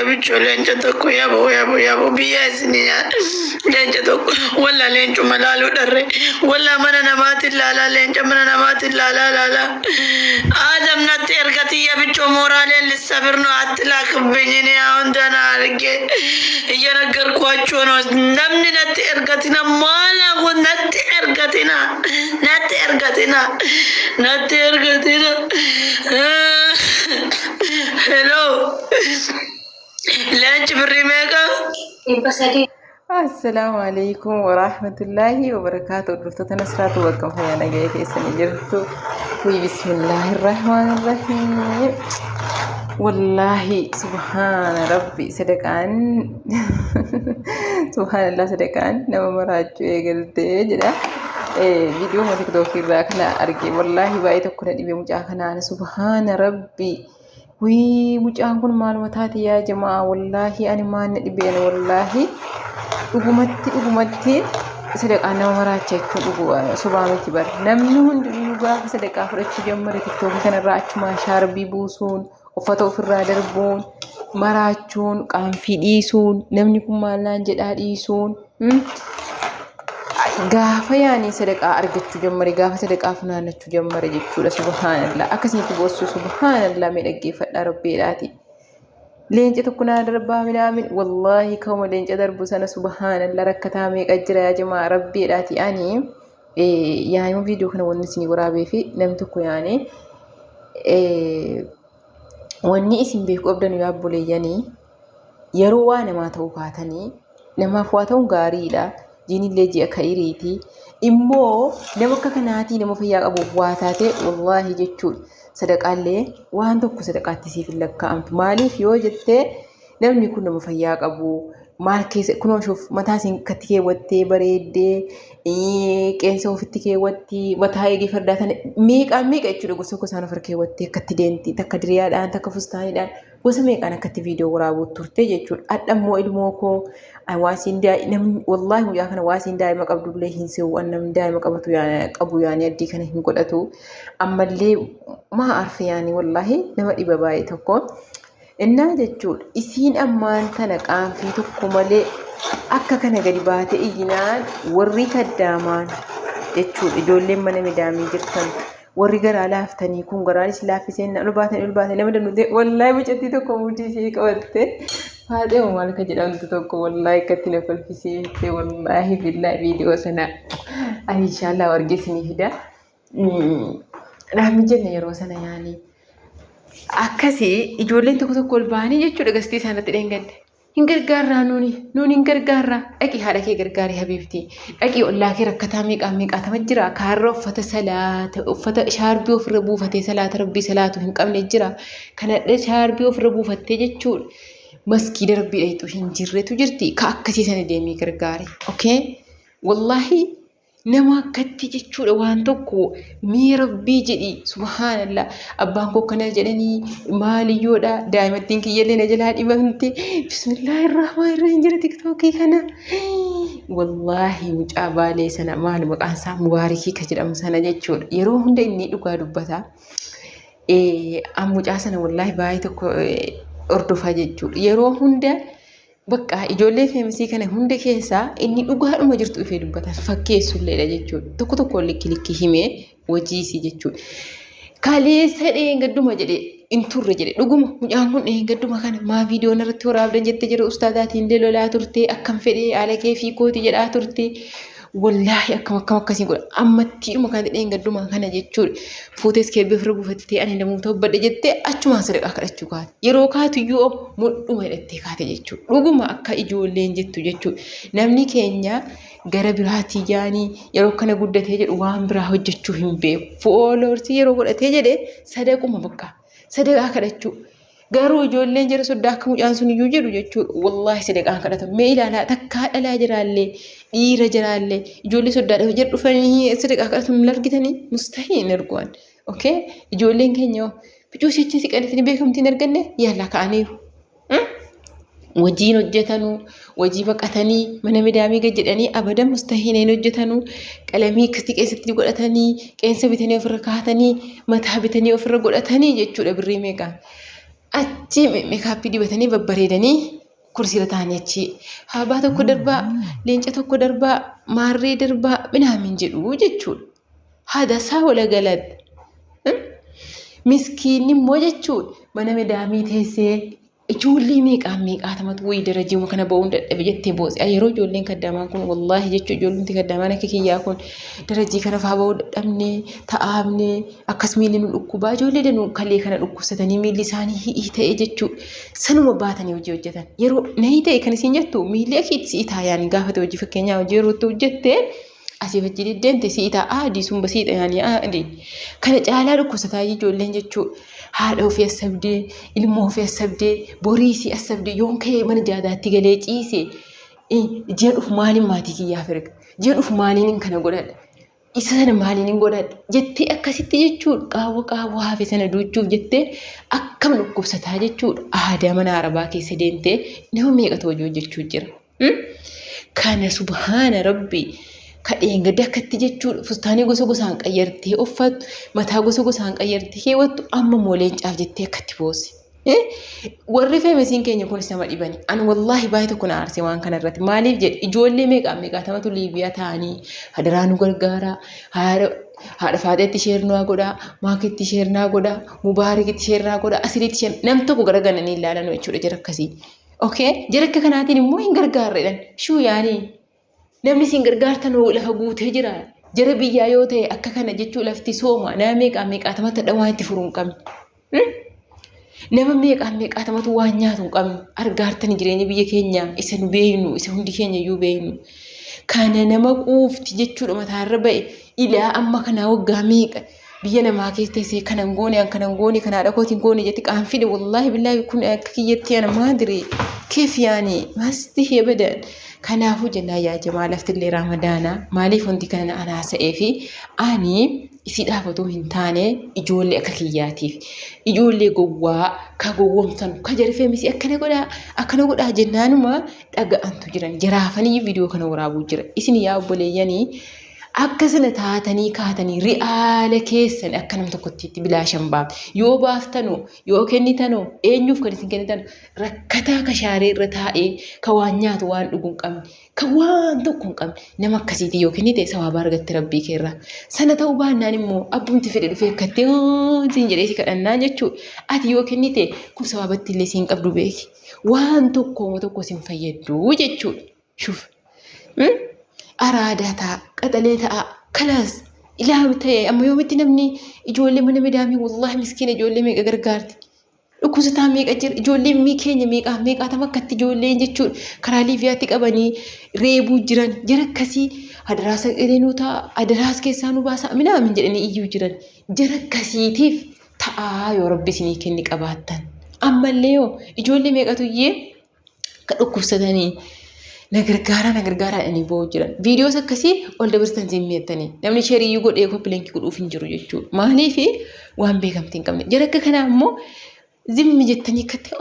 bicho leenca tokko yabo biyya isiniya leenca tokko walla leencu malaalu dharre walla mana namaati laala leenca mana namaati laala adam natti ergati ya bicho moraaleen lissabirno attilaakብኝኔ አሁን ደህና አድርጌ እየነገርኳቸው ነው namni natti ergatina maala kun natti ergatina hello lunch بريميكا السلام عليكم ورحمة الله وبركاته. دكتور نصرات وكم حيانا جاي في سنة جرتو بسم الله الرحمن الرحيم. والله سبحان ربي صدقان سبحان الله صدقان نما مراجو يقلتي جدا فيديو ما تكتو في راكنا أرجي والله بايتو كنا دي مجاكنا سبحان ربي وي مجاكون معلوماتي يا جماعة والله أنا ما ندبين والله ugumatti sadaqaa nama maraachachuun sobaamati bar namni hundi gaafa sadaqaa fudhachuu jammare tiktookii kanarraa achuma shaarbii buusuun uffata ofirraa darbuun maraachuun qaanfii dhiisuun namni kun maallaan jedhaa dhiisuun gaafa yaani sadaqaa argachuu jammare gaafa sadaqaa funaannachuu jammare jechuudha. Subhaanallah akkasitti boossu subhaanallah mee dhaggeeffadhaa rabbeedhaati. لينجة تكون دربها من آمن والله كوم لينجة درب سنة سبحان الله ركتها ميك أجرى يا جماعة ربي راتي أني يعني مو فيديو كنا ونسني ورابي في نمتكو يعني واني اسم بيكو أبدا يابو لي يعني يروانا ما توقعتني لما فواتون غاريلا جيني اللي جي أكايريتي إمو نمكا كناتي نمو فياق أبو فواتاتي والله جتشول sadaqaalee waan tokko sadaqaatti siif lakkaa'amtu maaliif yoo jettee namni kun nama fayyaa qabu maal keessa kunooshuuf mataa isin katti keewwattee bareeddee qeensa ofitti keewwatti mataa eegee fardaatan meeqaan meeqa jechuudha gosa gosaan ofirra keewwattee akkatti deemti takka diriyaadhaan takka fustaaniidhaan gosa meeqaan akkatti viidiyoo waraabuutti turte jechuudha. Adhammoo ilmoo koo waasiin namni wallaahi guyyaa kana waasiin daa'ima qabdullee hin se'u namni daa'ima qabu yaani addii kana hin godhatu ammallee maa arfe yaani wallaahi nama dhiba baay'ee tokko innaa jechuudha. Isiin ammaan tana qaanfii tokko malee akka kana gadi baate iyyinaan warri kaddaamaan jechuudha. Ijoolleen mana midaamii jirtan warri garaa laaftanii kun garaanis laaffiseen ol baatan nama danuu wallaahi mucattii tokko mudhii ishee qabatte haadha maal ka jedhamtu tokko wallaahi akkatti na kolfisiifte wallaahi billaahi viidiyoo sana ani inshaallah wargeessinii fida. Dhaabni jenna yeroo sana yaani akkasii ijoolleen tokko ol ba'anii jechuudha gastii isaanitti dheengadde. Hin gargaarraa nuuni hin gargaarraa dhaqii haadha kee gargaarii habiibti dhaqii ollaa kee rakkataa meeqaatama jira kaarra uffata salaata uffata shaarbii ofirra buufatee salaata rabbii salaatu hin qabne jira kanadha shaarbii ofirra buufattee jechuudha maskiida rabbii dhayitu hin jirretu jirti ka akkasii sana deemee gargaari. Okay wallahi nama akkatti jechuudha waan tokko mee rabbii jedhi subhaanallah abbaan koo kana jedhanii maaliyyoodha daa'imattiin kiyyallee na jalaa dhibamte bismillahir rahmaanir rahiim jira tiktookii kana wallahi mucaa baalee sana maal maqaan isaa mubaarikii ka jedhamu sana jechuudha yeroo hunda inni dhugaa dubbata mucaa sana wallahi baay'ee tokko ordofaa jechuudha yeroo hunda bakka ijoollee feemisii kana hunda keessaa inni dhugaadhuma jirtu ifee dubbata fakkeessulleedha jechuudha. Tokko likki himee hojiisii jechuudha. Kaleessa dheengadduma jedhe inturre jedhe dhuguma mucaan kun dheengadduma kana maa viidiyoon irratti waraabdan jettee jira ustaadaatiin illee lolaa turte akkam fedhee haala kee fi kooti jedhaa turte wallaahi akkam akkasiin godha ammattiidhuma kan dheengadduma kana jechuudha. Fuutees keebbii ofirra buufattee ani namoota hubbadhe jettee achumaan sadaqaa kadhachuu kaate yeroo kaatuyyuu mudhuma hidhattee kaate jechuudha. Dhuguma akka ijoolleen jettu jechuudha. Namni keenya gara biraatii yaanii yeroo kana guddatee jedhu waan biraa hojjechuu hin beeku. Fooloorsii yeroo godhatee jedhe sadaquma bakka sadaqaa kadhachuu. Garuu ijoolleen jira soddaa akka mucaan sun iyyuu jedhu jechuudha. Wallahi sadaqaan kadhatamu mee ilaalaa takkaa dhalaa jiraallee dhiira jiraallee ijoollee soddaadhaaf jedhu dhufanii sadaqaa kadhatamu argitanii mustahiin arguan. Okay ijoolleen keenya bichuu sichi siqanii beekamtiin arganne yaala ka'aniiru. Wajiin hojjetanuu wajii baqatanii mana midaamii gad jedhanii abadan mustahiin hin hojjetanuu qalamii akkasii keessatti godhatanii qeensa bitanii ofirra kaatanii mataa bitanii ofirra godhatanii jechuudha birrii meeqaan. achi meekaappii dibatanii babbareedanii kursiirra taa'anii achi haabaa tokko darbaa leenca tokko darbaa maarree darbaa minaamin jedhu jechuudha. Haada isaa wala galatti. Miskiinni immoo jechuudha mana midaamii teessee ijoollee meeqaatamatu wayii darajii kana ba'uun dadhabe jettee boose. Yeroo ijoolleen kaddaamaan kun wallaahi jechuudha ijoolleen kaddaamaan akka kiyyaa kun darajii kana fa'aa ba'uu dadhabnee taa'amnee akkas miilli nu dhukkubaa ijoollee danuu kalee kana dhukkubsatanii miilli isaanii hi'ii ta'e jechuudha. Sanuma baatanii hojii hojjetan. Yeroo nahii ta'e kan isin jettu miilli akiitti si'i taayaan gaafate hojii fakkeenyaa hojii yeroo itti hojjettee asii wajjin deemte si'i ta'a adii sun basiidha yaanii adii. Kana caalaa dhukkubsataa ijoolleen jechuudha. Haadha ofii asabdee ilmoo ofii asabdee boriisii asabdee yoon ka'ee mana jaadaatti galee ciise ji'a dhufu maaliin maatii kiyyaaf erga ji'a dhufu maaliin kana godhadha isa sana maaliin godhadha jettee akkasitti jechuudha qaawwa hafe sana duuchuuf jettee akkam dhukkubsataa jechuudha aadaa mana arabaa keessa deemtee nama meeqatu hojii hojjechuu jira. Kana subhaana rabbii. Kadheen gadi akkatti jechuudha fustaanii gosa gosaan qayyartee uffattu mataa gosa gosaan qayyartee keewwattu amma mooleen caaf jettee akkatti boosi. Warri feemisiin keenya kunis nama dhibani. Ani wallaahi baay'ee tokko na aarsee waan kana irratti maaliif jedhe ijoollee meeqaatamatu Liibiyaa ta'anii hadaraa nu gargaara haadha faaxeetti sheernaa godhaa maakitti sheernaa godhaa mubaarikitti sheernaa godhaa asiritti sheernaa nam tokko garagalanii ilaalan jechuudha jara akkasii. Jara akka kanaatiin immoo hin gargaarredhan shuu yaanii. Namni siin gargaartan lafa guutee jira. Jara biyyaa yoo ta'e akka kana jechuu lafti sooma. Nama meeqaatamatu dhawaan itti furuu hin qabne. Nama meeqaatamatu waan nyaatu hin qabne. Argaartan jireenya biyya keenya isa nu beeynu isa hundi keenya iyyuu beeynu. Kana nama quufti jechuudha mataarra ba'e ilaa amma kanaa waggaa meeqa biyya namaa keessa teessee kanan goone kanaadha kootiin goone jetti qaanfide wallaahi billaahi kun akka kiyyatti ana maadire keef yaani masti heebadan. Kanaafuu jennaa yaa jamaa laftillee raamadaanaa maaliif hundi kana anaasa'ee fi ani isii dhaabatuu hin taane ijoollee akka kiyyaatiif ijoollee gowwaa ka gowwomsan ka jarifee misi akkana godhaa jennaanuma dhaga'antu jiran jaraafanii viidiyoo kana waraabuu jira isin yaa obboleeyyanii akkasina taatanii kaatanii ri'aala keessan akka nam tokkotti itti bilaashan baaf yoo baaftanu yoo kennitanu eenyuuf kan isin kennitan rakkataa ka shaaree irra taa'ee ka waan nyaatu waan dhugu hin qabne ka waan tokko hin qabne nama akkasiiti yoo kennite sawaaba argatte rabbii keerraa sana ta'uu baannaan immoo abbumti fedhe dhufee akkattee siin jedhee si kadhannaa jechuudha ati yoo kennite kun sawaabatti illee siin qabdu beeki waan tokko sin fayyaddu jechuudha shuf. Araadaa ta'a, qaxalee ta'a, kalaas ilaamu ta'e amma yoomitti namni ijoollee mana midaamii wallaahi miskiina ijoollee meeqa gargaarti. Dhukkubsataa meeqa jira ijoollee keenya meeqaatama akkatti ijoolleen jechuudha karaa Liibiyaatti qabanii reebuu jiran jara akkasii adaraasa qileenuu ta'a adaraas keessaa nu baasa minaamin jedhanii iyyuu jiran jara akkasiitiif ta'aa yoo rabbi isinii kenni qabaattan. Ammallee yoo ijoollee meeqatu iyyee ka dhukkubsatanii. Nagargaaraa jedhanii ba'uu jiran. Viidiyoos akkasii ol dabarsan zimmeettanii. Namni sheriyyuu godhee koppilenkii godhuuf hin jiru jechuudha. Maaliif waan beekamtii hin qabne. Jara akka kanaa immoo zimmi jettanii akkatti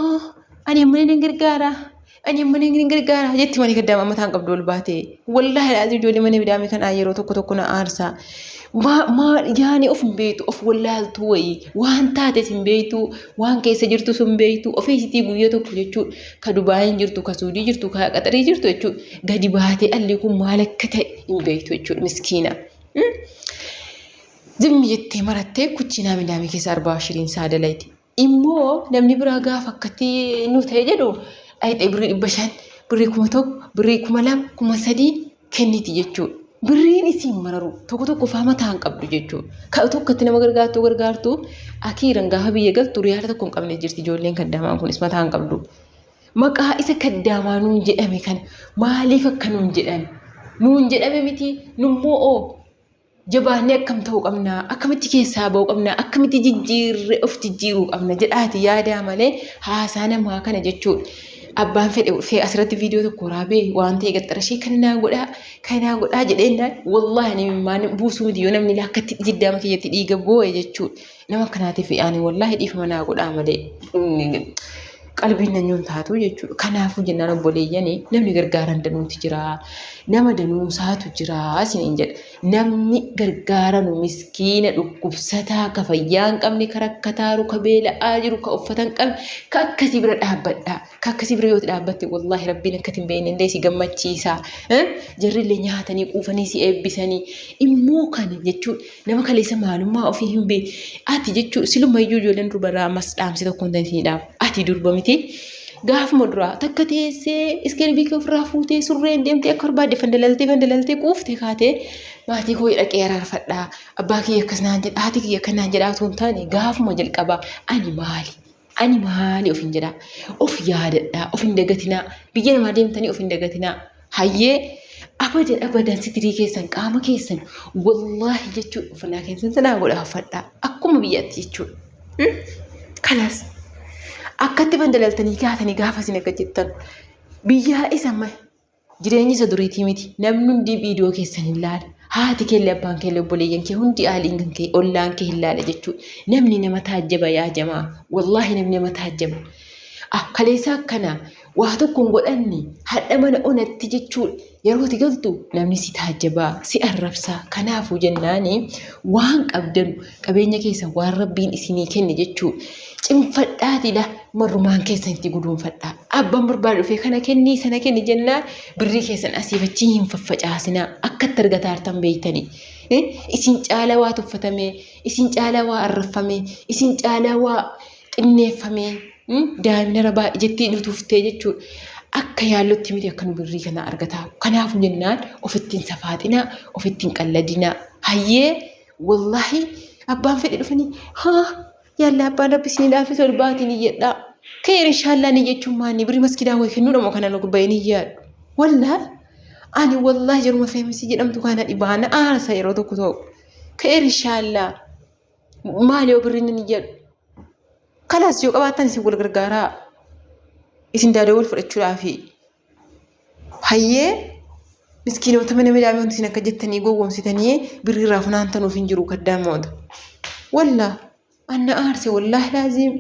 ani amma ni gargaara jetti mani gaddaama mataan qabdu ol baatee. Wallaahi laazim ijoollee mana midaamii kanaa yeroo tokko na aarsaa. Yaani of hin beektu of wallaaltu wayii waan taates hin beektu waan keessa jirtu sun beektu ofii isitii guyyaa tokko jechuudha ka Dubaayin jirtu ka Suudii jirtu ka Qaxarii jirtu jechuudha gadi baatee allee kun maal akka ta'e hin beektu jechuudha miskiina. Zimmi jettee marattee kuchinaa midaamii keessa 40 saadalayti. Immoo namni biraa gaafa akkatti nu ta'e jedhu ayitee birrii 500 birrii 1000 birrii 2000 3000 kenniti jechuudha. Birriin isiin mararu tokko faama ta'an qabdu jechuudha. Ka tokkotti nama gargaartu akiiran gaafa biyya galtu riyaala tokko hin qabne jirti ijoolleen kaddaamaan kunis mataan qabdu. Maqaa isa kaddaamaa nuun jedhame kan maaliif akka nuun jedhame? Nuun jedhame miti nummoo jabaannee akkam ta'uu qabnaa akkamitti keessaa ba'uu qabnaa akkamitti jijjiirree of jijjiiruu qabna jedhaati yaadaa malee haasaa namaa kana jechuudha. Abbaan fedhe asirratti viidiyoo tokko waraabee waan ta'e gaxxarashee kanaa godhaa jedheenyaan wallaahi namni buusuu miti yoo namni akkatti jiddaama kiyyatti dhiiga boo'e jechuudha. Nama akkanaatiif ani wallaahi dhiifama naa godhaa malee qalbiin nanyuun taatu jechuudha. Kanaafuu jennaan obboleeyyanii namni gargaaran danuuti jira. Nama danuusaatu jira isiniin jedha. Namni gargaaranu miskiina dhukkubsataa ka fayyaa hin qabne ka rakkataaru ka beela'aa jiru ka uffata hin qabne ka akkasii bira dhaabbadha. Ka akkasii bira yoo dhaabbatte wallaahi rabbiin akkatti hin beekne illee si gammachiisa. Jarrillee nyaatanii quufanii si eebbisanii immoo kana jechuudha. Nama kaleessa maalummaa ofii hin beekne ati jechuudha silumayyuu ijoolleen durbarraa ammas dhaamsi tokko hin dandeenyedha. Ati durba miti gaafuma duraa takka teessee iskirbii kee ofirraa fuutee surreen deemtee akka barbaadde fandalaltee quuftee kaatee maatii koo dhaqee araarfadhaa abbaa kiyya akkas naan jedha haati kiyya akkas naan jedha osoo hin taane gaafuma jalqabaa ani maali of hin jedhaa of yaadadhaa of hin dagatinaa biyya namaa deemtanii of hin dagatinaa hayyee abadan sitirii keessan qaama keessan wallaahi jechuudha uffannaa keessan sanaa godhaafadhaa akkuma biyyaatti jechuudha kanas. Akkatti fandalaltanii kaatanii gaafa isin akka jettan biyyaa isa jireenyi isa duriitii miti namni hundi viidiyoo keessan hin laala haati keellee abbaan keellee obboleeyyan kee hundi haaliin kan kee ollaan kee hin laala jechuudha namni nama taajjaba yaa jamaa wallaahi namni nama taajjaba kaleessa akkana waa tokko hin godhanne hadha mana onatti jechuudha yeroo itti galtu namni si taajjabaa si arrabsaa kanaafuu jennaani waan qabdanu qabeenya keessan waan rabbiin isinii kenne jechuudha. Cimfadhaatidha marrumaan keessan itti guduunfadhaa. Abbaan barbaadu dhufee kana kenni sana kenni jennaan birrii keessan asiifachii hin faffacaasinaa akkatti argataa hartan beeytanii. Isin caalaa waa tuffatamee, isin caalaa waa arrafamee, isin caalaa waa xinneeffamee daa'imna rabaa ijatti nutuftee jechuudha. Akka yaallotti miti akka nu birrii kana argataa. Kanaafuu jennaan ofittiin safaaxinaa, ofittiin qalladinaa. Hayyee wallaahi abbaan fedhe dhufanii yalla abbaan rabbi isin dhaafis ol baatiin iyyadhaa. Ka'eer inshaallah ni jechuun maanni birrii maskidaa way kennuudha moo kana nuti bayin iyyaadhu. Wallaahi ani wallaahi jaruma feemisi jedhamtu kana dhibaana aarsa yeroo tokko ta'u. Ka'eer inshaallah maali yoo birrii ni iyyadhu. Kalaas yoo qabaattan isin wal gargaaraa isin daadoo wal fudhachuudhaafi. Hayyee miskiinota mana midhaanii isin akka jettanii gowwoomsitanii birrii irraa funaantanuuf hin jiru kaddaamoota. Wallaahi. أنا أعرف والله لازم